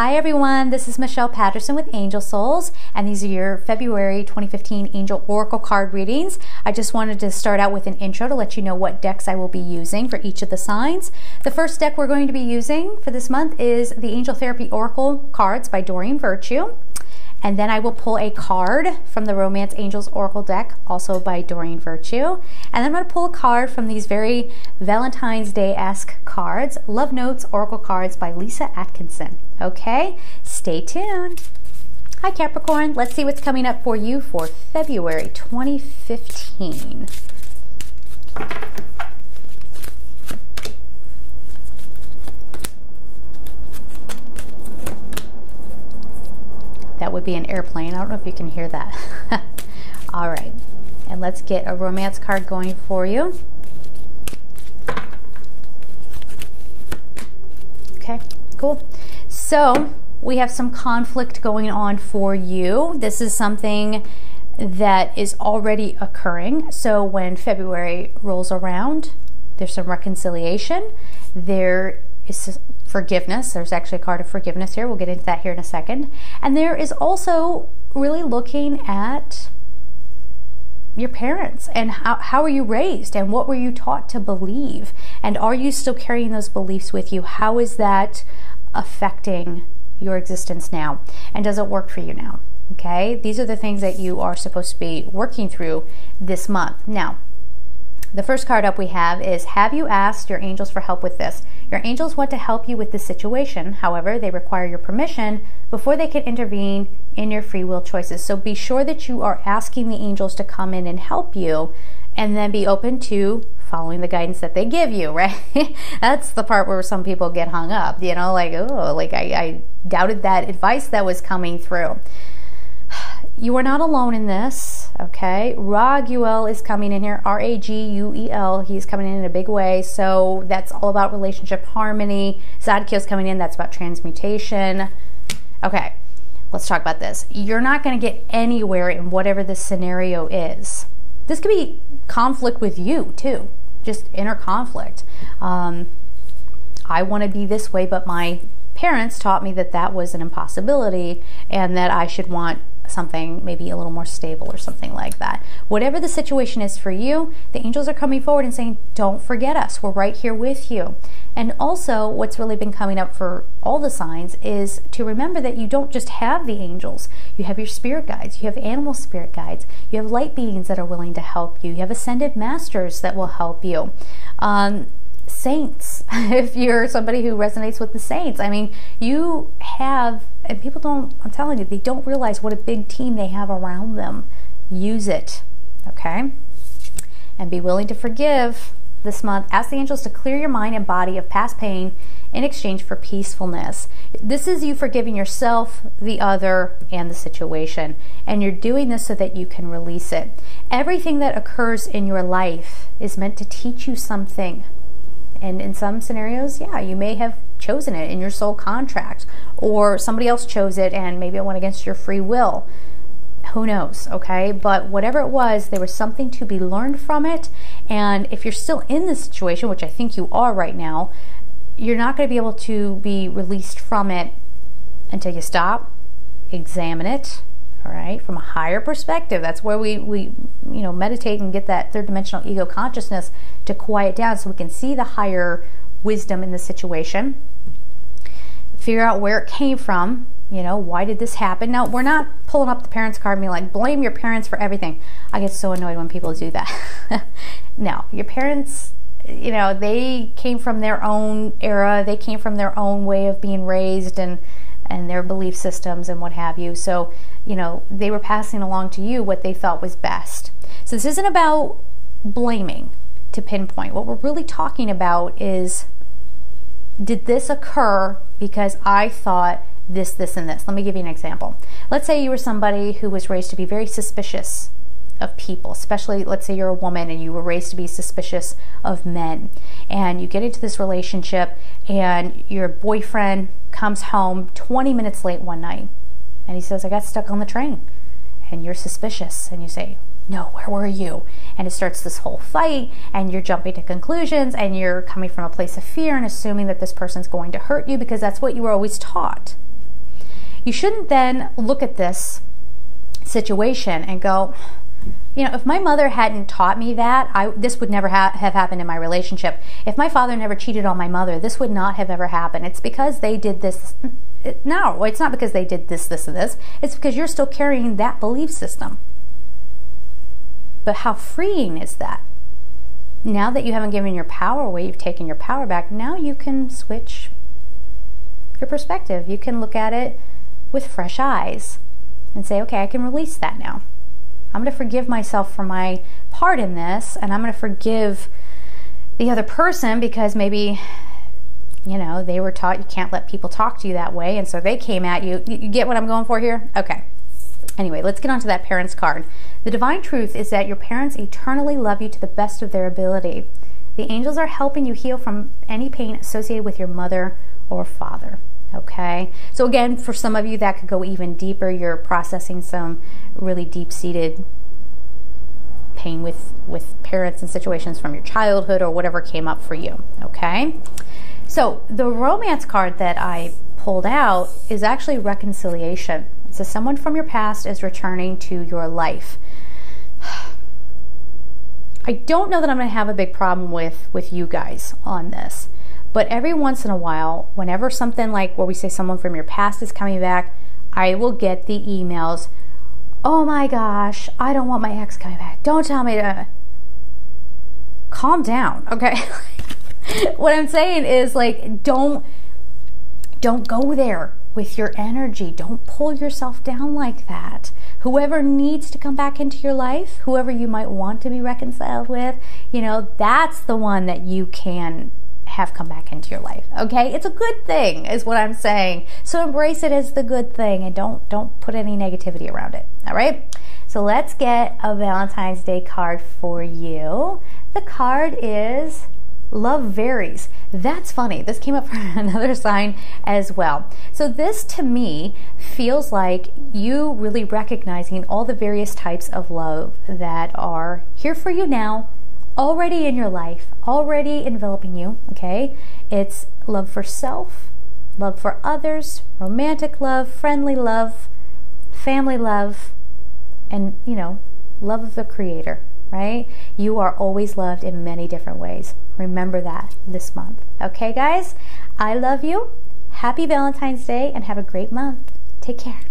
Hi everyone, this is Michelle Patterson with Angel Souls, and these are your February 2015 Angel Oracle card readings. I just wanted to start out with an intro to let you know what decks I will be using for each of the signs. The first deck we're going to be using for this month is the Angel Therapy Oracle cards by Doreen Virtue. And then I will pull a card from the Romance Angels Oracle deck, also by Doreen Virtue. And then I'm going to pull a card from these very Valentine's Day-esque cards, Love Notes Oracle cards by Lisa Atkinson. Okay, stay tuned. Hi Capricorn, let's see what's coming up for you for February 2015. That would be an airplane. I don't know if you can hear that. All right, and let's get a romance card going for you. Okay, cool. So we have some conflict going on for you. This is something that is already occurring. So when February rolls around, there's some reconciliation. There is forgiveness. There's actually a card of forgiveness here. We'll get into that here in a second. And there is also really looking at your parents and how are you raised and what were you taught to believe, and are you still carrying those beliefs with you? How is that affecting your existence now, and does it work for you now? Okay, these are the things that you are supposed to be working through this month. Now, the first card up we have is, have you asked your angels for help with this? Your angels want to help you with this situation. However, they require your permission before they can intervene in your free will choices. So be sure that you are asking the angels to come in and help you, and then be open to following the guidance that they give you, right? That's the part where some people get hung up, you know, like, oh, like I doubted that advice that was coming through. You are not alone in this, okay? Raguel is coming in here, R-A-G-U-E-L. He's coming in a big way, so that's all about relationship harmony. Zadkiel's coming in, that's about transmutation. Okay, let's talk about this. You're not going to get anywhere in whatever this scenario is. This could be conflict with you, too, just inner conflict. I want to be this way, but my parents taught me that that was an impossibility and that I should want something maybe a little more stable or something like that. Whatever the situation is for you, the angels are coming forward and saying, don't forget us. We're right here with you. And also, what's really been coming up for all the signs is to remember that you don't just have the angels. You have your spirit guides. You have animal spirit guides. You have light beings that are willing to help you. You have ascended masters that will help you. Saints, if you're somebody who resonates with the saints. I mean, you have, and people don't, I'm telling you, they don't realize what a big team they have around them. Use it, okay? And be willing to forgive this month. Ask the angels to clear your mind and body of past pain in exchange for peacefulness. This is you forgiving yourself, the other, and the situation. And you're doing this so that you can release it. Everything that occurs in your life is meant to teach you something. And in some scenarios, yeah, you may have chosen it in your soul contract, or somebody else chose it and maybe it went against your free will. Who knows, okay? But whatever it was, there was something to be learned from it. And if you're still in this situation, which I think you are right now, you're not going to be able to be released from it until you stop, examine it, all right, from a higher perspective. That's where we you know, meditate and get that third dimensional ego consciousness to quiet down so we can see the higher wisdom in the situation. Figure out where it came from. You know, why did this happen? Now, we're not pulling up the parents card and being like, blame your parents for everything. I get so annoyed when people do that. No, your parents, you know, they came from their own era. They came from their own way of being raised and their belief systems and what have you. So, you know, they were passing along to you what they thought was best. So this isn't about blaming to pinpoint. What we're really talking about is, did this occur because I thought this, this, and this? Let me give you an example. Let's say you were somebody who was raised to be very suspicious of people, especially let's say you're a woman and you were raised to be suspicious of men, and you get into this relationship and your boyfriend comes home 20 minutes late one night and he says, I got stuck on the train, and you're suspicious and you say, no, where were you? And it starts this whole fight, and you're jumping to conclusions, and you're coming from a place of fear and assuming that this person's going to hurt you because that's what you were always taught. you shouldn't then look at this situation and go, you know, if my mother hadn't taught me that, this would never have happened in my relationship. If my father never cheated on my mother, this would not have ever happened. It's because they did this. No, it's not because they did this, this, and this. It's because you're still carrying that belief system. But how freeing is that? Now that you haven't given your power away, you've taken your power back, now you can switch your perspective. You can look at it with fresh eyes and say, okay, I can release that now. I'm going to forgive myself for my part in this, and I'm going to forgive the other person because maybe, you know, they were taught you can't let people talk to you that way, and so they came at you. You get what I'm going for here? Okay. Anyway, let's get on to that parents card. The divine truth is that your parents eternally love you to the best of their ability. The angels are helping you heal from any pain associated with your mother or father. Okay? So again, for some of you that could go even deeper. You're processing some really deep-seated pain with parents and situations from your childhood or whatever came up for you. Okay? So the romance card that I pulled out is actually reconciliation. It says someone from your past is returning to your life. I don't know that I'm going to have a big problem with you guys on this, but every once in a while, whenever something like where we say someone from your past is coming back, I will get the emails, oh my gosh, I don't want my ex coming back. Don't tell me to... Calm down, okay? What I'm saying is, like, don't go there with your energy. Don't pull yourself down like that. Whoever needs to come back into your life, whoever you might want to be reconciled with, you know, that's the one that you can have come back into your life. Okay? It's a good thing is what I'm saying. So embrace it as the good thing and don't put any negativity around it. All right? So let's get a Valentine's Day card for you. The card is Love Varies. That's funny. This came up for another sign as well. So this to me feels like you really recognizing all the various types of love that are here for you now, already in your life, already enveloping you, okay? It's love for self, love for others, romantic love, friendly love, family love, and, you know, love of the Creator, right? You are always loved in many different ways. Remember that this month. Okay, guys? I love you. Happy Valentine's Day and have a great month. Take care.